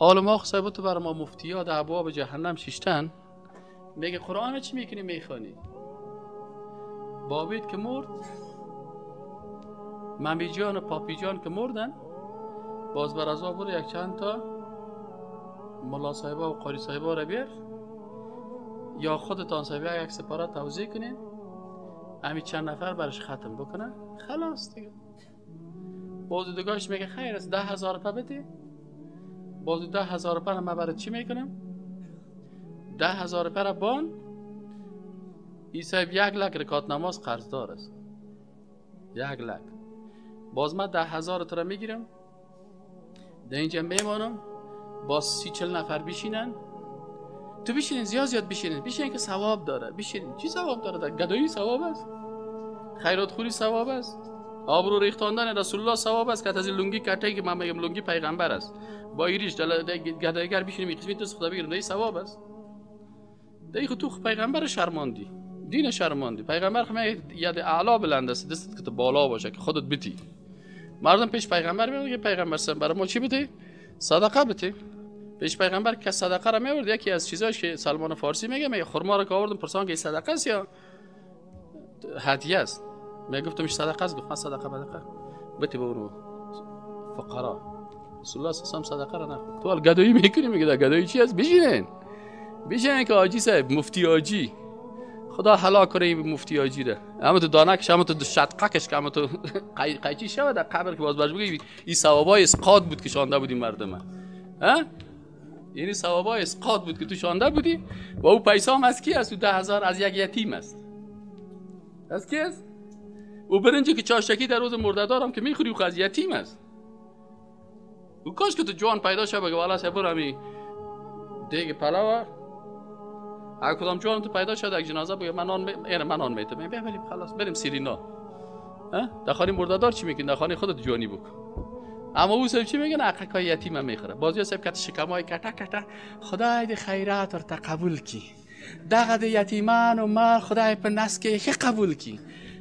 حالا ما صاحب تو برای ما مفتی‌ها در ابواب جهنم شیشتن، میگه قرآن چی میکنی میخوانی؟ بابیت که مرد، ممی جان و پاپی جان که مردن، باز بر از برو یک چند تا ملا صاحبا و قاری صاحبا را بیار، یا خودتان صاحبا یک سپاره توزیع کنین، همین چند نفر برش ختم بکنن، خلاص دیگه. باز دیگهش میگه خیر است 10,000 روپیه بده. باز 10,000 روپیه من برای چی میکنم؟ 10,000 روپیه را بان. این صاحب 1 لک رکات نماز قرضدار است، 1 لک. باز من 10,000 تا را میگیرم، در اینجا میمانم، باز 30-40 نفر بشینن. تو بشینین، زیاد بشینین که ثواب داره. بشینین. چی ثواب داره؟ گدایی ثواب است، خیرات خوری ثواب است، آبرو ریختاندن رسول الله ثواب است. که از لنگی کټی که من میگم لنگی پیغمبر است، با ایریش گدایگر بشینیم این قسمت خدا بگیرم، این ثواب است. دیگه تو پیغمبر شرماندی، دین شرماندی. پیغمبر خمه ید اعلا بلند است، دستت که بالا باشه که خودت بتی. مردم پیش پیغمبر میگه پیغمبر سم برای ما چی بده؟ صدقه بده. پیش پیغمبر که صدقه را میورد، یکی از چیزاش که سلمان فارسی میگه خرما را که آوردم پرسان که صدقه است یا هدیه است. میگفتمش صدقه است، گفت من صدقه بدقه بده به اون فقرا. رسول الله صلی الله علیه و صدقه را نخورد. تو گدایی میکنی، میگه گدایی چی است؟ بشینین که حاجی صاحب مفتی حاجی خدا هلاک کنه این مفتی حاجی را. اما تو دانکش، اما تو شدقکش، اما تو قیچی شود در قبر که باز بگی این ثوابای اسقاط بود که شانده بودی مردم ها. یعنی ثوابای اسقاط بود که تو شانده بودی و او پیسه هم از کی است؟ 10,000 از یک یتیم است. از کی است؟ او برنجی که چاشکی در روز مرده دارم که میخوری او از یتیم است. او کاش که تو جوان پیدا شه بگه والا صاحب برمی دیگه پلاو اگه کدام جوان تو پیدا شد یک جنازه بگه من آن میتم بریم خلاص بریم سیرینا. در خانه مرده دار چی میکنی؟ در خانه خودت جوانی بکن. اما او صاحب چی میگه؟ عقیقای یتیم میخوره. بازی صاحب کت شکمای کتا خدای دی خیرات ورته قبول کی، دغه یتیمان و مال خدای په نس کې قبول کی.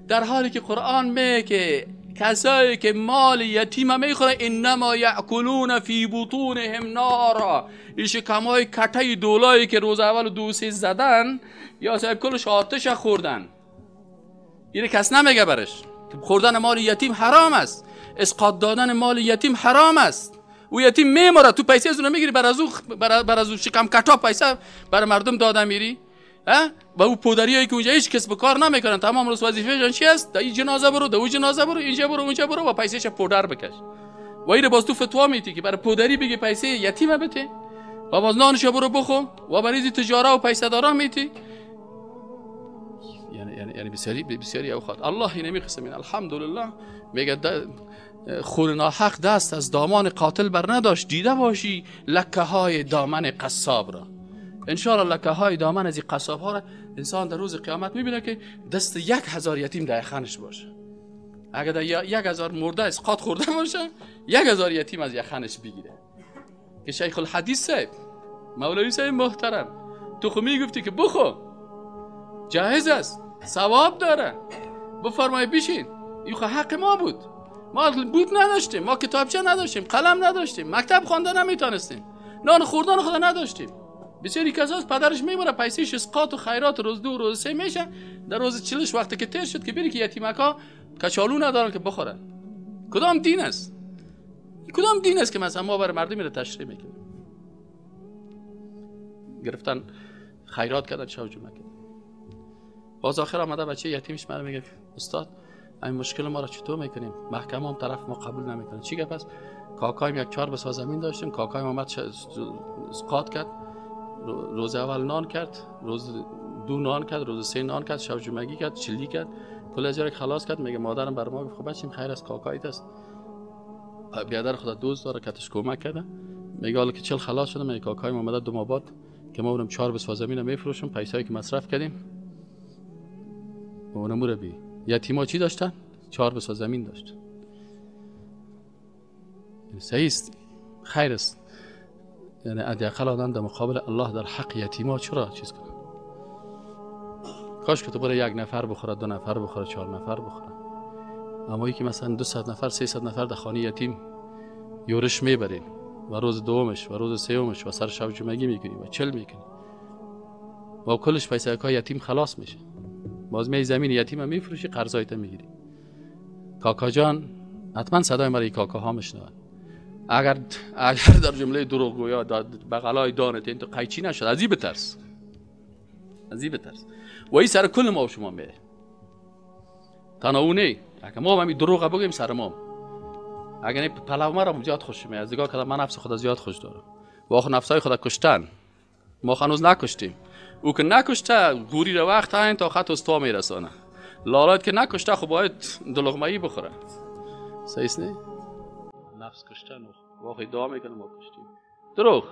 در حالی که قرآن میگه کسایی که مال یتیم میخوره انما یاکلون فی بطونهم نارا، این شکمای کټای دولایی که روز اول 2-3 زدن یا صاحب کلش آتش خوردن، این کس نمیگه برش خوردن مال یتیم حرام است، اسقاط دادن مال یتیم حرام است. او یتیم میمره، تو پیسه از اون میگیری، بر از اون شکم کټا پیسه برای مردم داده میری. با او پودریایی که اونجا هیچ کس به کار نمیکنن، تمام روز وظیفهشون چی است؟ در این جنازه برو، در اون جنازه برو، اینجا برو، اونجا برو و پیسهش پودر بکش. و این باز تو فتوا میتی که برای پودری بگی پیسه یتیم بده و باز نانش برو بخو و بریزی تجاره و پیسه دارا میتی. یعنی بسیاری اوقات الله اینو میخسمین. الحمدلله میگه خون ناحق دست از دامان قاتل بر نداشت، دیده باشی لکه های دامن قصاب را. انشاءالله لکه های دامن از این قصاب ها را انسان در روز قیامت میبینه که دست 1,000 یتیم در خانش باشه. اگر در 1,000 مرده اسقاط خورده باشه 1,000 یتیم از یخنش بگیره. که شیخ الحدیث صاحب مولوی صاحب محترم تو خو میگفتی که بخو جایز است، ثواب داره، بفرمای بشین. این خو حق ما بود. ما بود نداشتیم، ما کتابچه نداشتیم، قلم نداشتیم، مکتب خواندن نمیتونستیم، نان خوردن خود نداشتیم. بسیاری کساست پدرش میمونه پیسهش اسقاط و خیرات روز 2 روز 3 میشه، در روز 40 وقتی که تیر شد که بری که یتیمکا کچالو ندارن که بخورن. کدام دین است؟ کدام دین است که مثلا ما برای مردم رو تشریح میکنیم؟ گرفتن خیرات کردن شو جمعه کردن. باز آخر آمده بچه یتیمش من میگه استاد این مشکل ما را چطور میکنیم؟ محکمه هم طرف ما قبول نمیکنه. چی گپ است؟ کاکایم یک 4 بسا زمین داشتیم، کاکایم اومد اسقاط کرد، روز اول نان کرد، روز 2 نان کرد، روز 3 نان کرد، شب جمعگی کرد، چلی کرد، کل اجاره خلاص کرد. میگه مادرم بر ما گفت خب بچیم خیر است کاکایت است، بیادر خدا دوست داره کتش کمک کرده. میگه حالا که 40 خلاص شده، میگه کاکایم اومده 2 ماه بعد که ما اونم 4 بسا زمین میفروشیم، پیسایی که مصرف کردیم اونم رو بی یتیما چی داشتن؟ 4 بسا زمین داشت. صحیح است، خیر است. یعنی حداقل آدم در مقابل الله در حق یتیما چرا چیز کنه؟ کاش که تو برای 1 نفر بخوره، 2 نفر بخوره، 4 نفر بخوره. اما یکی مثلا 200 نفر 300 نفر در خانه یتیم یورش میبرین، و روز دومش و روز سومش و سر شب جمعگی میکنی و چل میکنی و کلش پیسه که یتیم خلاص میشه. باز می زمین یتیم هم میفروشی، قرضایت میگیری. کاکا جان حتما صدای مرا کاکاها میشنون. اگر در جمله دروغگویا بغلای دانت این تو قیچی نشد، از این بترس، از این بترس. و این سر کل ما و شما میره. تنها اونه اگه ما همین دروغ بگیم سر ما. اگر این پلو مرا زیاد خوش میاد، از دیگه که من نفس خدا زیاد خوش دارم. واخ نفسای خدا کشتن، ما هنوز نکشتیم. او که نکشته گوری رو وقت هاین تا خط استا میرسانه. لالات که نکشته خب باید دلغمایی بخوره. صحیح نه؟ نفس کشتن واقعی ادعا میکنه ما کشتیم. دروغ